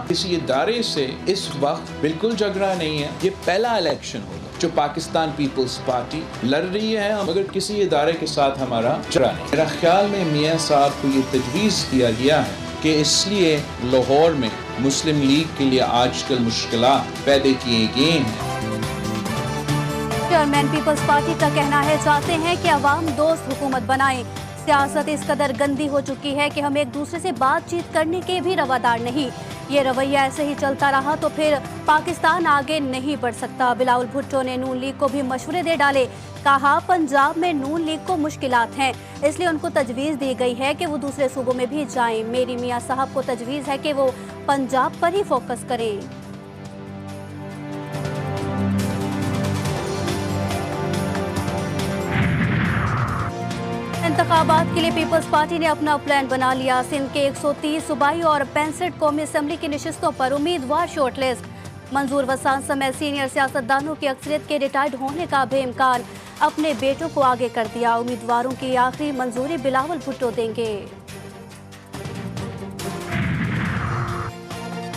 किसी इदारे से इस वक्त बिल्कुल झगड़ा नहीं है। ये पहला इलेक्शन होगा जो पाकिस्तान पीपल्स पार्टी लड़ रही है, मगर किसी इदारे के साथ हमारा झगड़ा नहीं। मेरा ख्याल में मियाँ साहब को ये तजवीज़ दिया गया है कि इसलिए लाहौर में मुस्लिम लीग के लिए आजकल मुश्किलात पैदा किए गए हैं। चेयरमैन पीपल्स पार्टी का कहना है चाहते हैं कि अवाम दोस्त हुकूमत बनाए। सियासत इस कदर गंदी हो चुकी है कि हम एक दूसरे से बातचीत करने के भी रवादार नहीं। ये रवैया ऐसे ही चलता रहा तो फिर पाकिस्तान आगे नहीं बढ़ सकता। बिलावल भुट्टो ने नून लीग को भी मशवरे दे डाले। कहा पंजाब में नून लीग को मुश्किलात हैं, इसलिए उनको तजवीज़ दी गई है कि वो दूसरे सूबों में भी जाएं। मेरी मियाँ साहब को तजवीज़ है कि वो पंजाब पर ही फोकस करें। इंतखाबात के लिए पीपल्स पार्टी ने अपना प्लान बना लिया। सिंध के 130 सूबाई और 65 कौमी असम्बली की नशिस्तों पर उम्मीदवार शॉर्टलिस्ट। मंजूर वसान समेत सीनियर सियासतदानों की अक्सरियत के रिटायर्ड होने का बेइम्कान। अपने बेटों को आगे कर दिया। उम्मीदवारों की आखिरी मंजूरी बिलावल भुट्टो देंगे।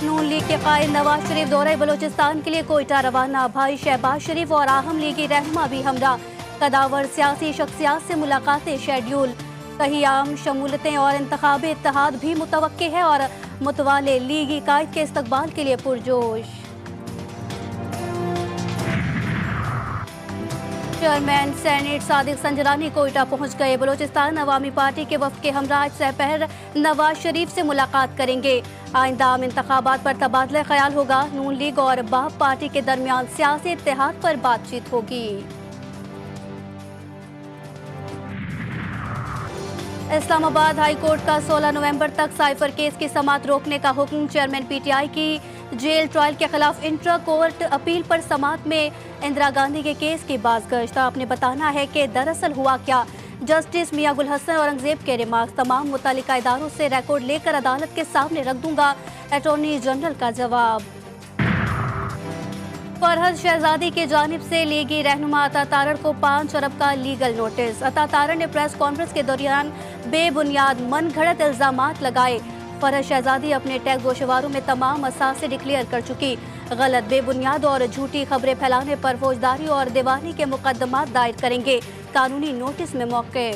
नून लीग के कायद नवाज शरीफ दौरे बलोचिस्तान के लिए कोयटा रवाना। भाई शहबाज शरीफ और आहम लीगी रहनुमा भी हमरा। कदावर सियासी शख्सियात से मुलाकातें शेड्यूल। कहीं आम शमूलतें और इंतखाबी इत्तेहाद भी मुतवक्के है और मुतवाले लीगी कायद के इस्तकबाल के लिए पुरजोश। चेयरमैन सेनेट सादिक संजरानी कोयटा पहुंच गए। बलोचिस्तान अवामी पार्टी के वफ्द के हमरा आज सहपहर नवाज शरीफ से मुलाकात करेंगे। आइंदा आम इंतखाबात पर तबादला ख्याल होगा। नून लीग और बाप पार्टी के दरमियान सियासी इत्तेहाद पर बातचीत होगी। इस्लामाबाद हाई कोर्ट का 16 नवंबर तक साइफर केस की समाअत रोकने का हुक्म। चेयरमैन पीटीआई की जेल ट्रायल के खिलाफ इंट्रा कोर्ट अपील पर समाअत में इंदिरा गांधी के केस की बाज़गश्त। आपने बताना है कि दरअसल हुआ क्या। जस्टिस मियां गुल हसन औरंगजेब के रिमार्क्स। तमाम मुतल्लिका इदारों से रिकॉर्ड लेकर अदालत के सामने रख दूंगा। अटॉर्नी जनरल का जवाब। फरहद शहजादी की जानिब से लीगी रहनुमा अता तारड़ को 5 अरब का लीगल नोटिस। अता तारड़ ने प्रेस कॉन्फ्रेंस के दौरान बेबुनियाद मन घड़त इल्जामात लगाए। फरहद शहजादी अपने टैक्स गोशवारों में तमाम असासे डिक्लेयर कर चुकी। गलत, बेबुनियाद और झूठी खबरें फैलाने पर फौजदारी और दीवानी के मुकदमात दायर करेंगे। कानूनी नोटिस में मौके।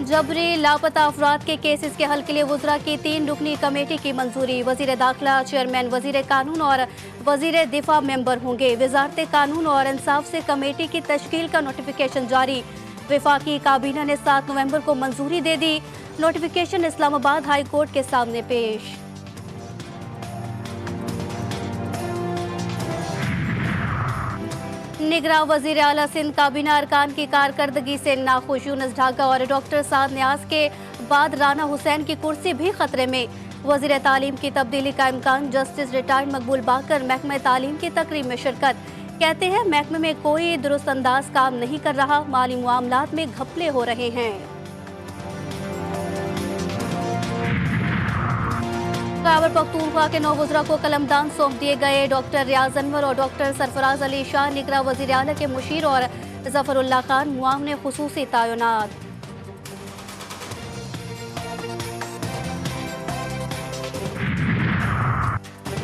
जबरी लापता अफराद के केसेस के हल के लिए वुज़रा की 3 रुकनी कमेटी की मंजूरी। वज़ीर दाखिला चेयरमैन, वज़ीर कानून और वज़ीर दिफा मेंबर होंगे। वज़ारत कानून और इंसाफ से कमेटी की तश्कील का नोटिफिकेशन जारी। वफाकी काबीना ने 7 नवंबर को मंजूरी दे दी। नोटिफिकेशन इस्लामाबाद हाई कोर्ट के सामने पेश। निगरां वज़ीर आला सिंध काबीना अरकान की कारकर्दगी से नाखुश। यूनुस ढाका और डॉक्टर साद न्याज के बाद राना हुसैन की कुर्सी भी खतरे में। वज़ीर तालीम की तब्दीली का इम्कान। जस्टिस रिटायर्ड मकबूल बाकर महकमा तालीम की तकरीब में शिरकत। कहते हैं महकमे में कोई दुरुस्त अंदाज काम नहीं कर रहा। माली मामलात में घपले हो रहे हैं। खैबर पख्तूनख्वा के 9 वज़रा को कलमदान सौंप दिए गए। डॉक्टर रियाज अनवर और डॉक्टर सरफराज अली शाह निगरां वज़ीर आला के मुशीर और जफरुल्लाह खान मुआवने खुसूसी तैनात।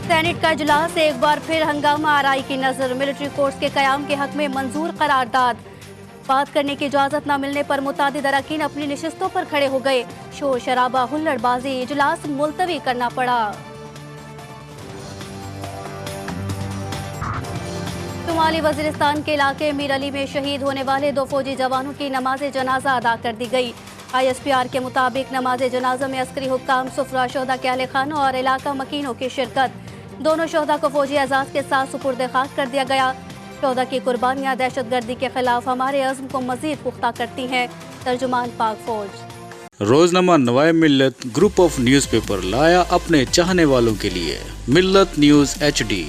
सेनेट का इजलास एक बार फिर हंगामा आराई की नजर। मिलिट्री कोर्ट्स के कयाम के हक में मंजूर करारदाद। बात करने की इजाजत न मिलने पर मुतादिद अरकान अपनी नशिस्तों पर खड़े हो गए। शोर शराबा, हुल्लड़बाजी, इजलास मुलतवी करना पड़ा। शुमाली वजीरिस्तान के इलाके मीर अली में शहीद होने वाले 2 फौजी जवानों की नमाज जनाजा अदा कर दी गई। ISPR के मुताबिक नमाज जनाजा में अस्करी हुक्काम, सुफरा, शोहदा के अहले खाना और इलाका मकीनों की शिरकत। दोनों शोहदा को फौजी एजाज के साथ सुपुर्द खाक कर दिया गया। शोहदा की कुर्बानियां दहशतगर्दी के खिलाफ हमारे अज़्म को मजीद पुख्ता करती हैं। तर्जुमान पाक फौज। रोजनामा नवाए मिल्लत ग्रुप ऑफ न्यूज़पेपर लाया अपने चाहने वालों के लिए मिल्लत न्यूज़ HD।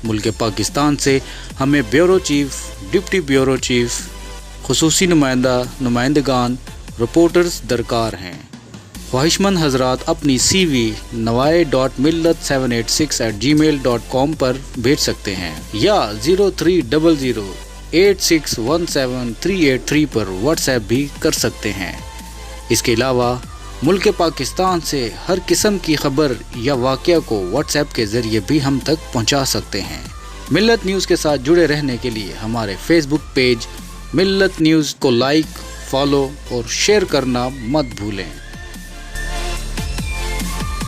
मुल्क पाकिस्तान से हमें bureau chief, deputy bureau chief, खुसूसी नुमाइंदगान, रिपोर्टर्स दरकार हैं। ख्वाहिशमंद हजरात अपनी CV nawai.millat786@gmail.com पर भेज सकते हैं या 0300861738 पर व्हाट्सएप भी कर सकते हैं। इसके अलावा मुल्क पाकिस्तान से हर किस्म की खबर या वाक़या को व्हाट्सएप के ज़रिए भी हम तक पहुंचा सकते हैं। मिल्लत न्यूज़ के साथ जुड़े रहने के लिए हमारे फेसबुक पेज मिल्लत न्यूज़ को लाइक, फॉलो और शेयर करना मत भूलें।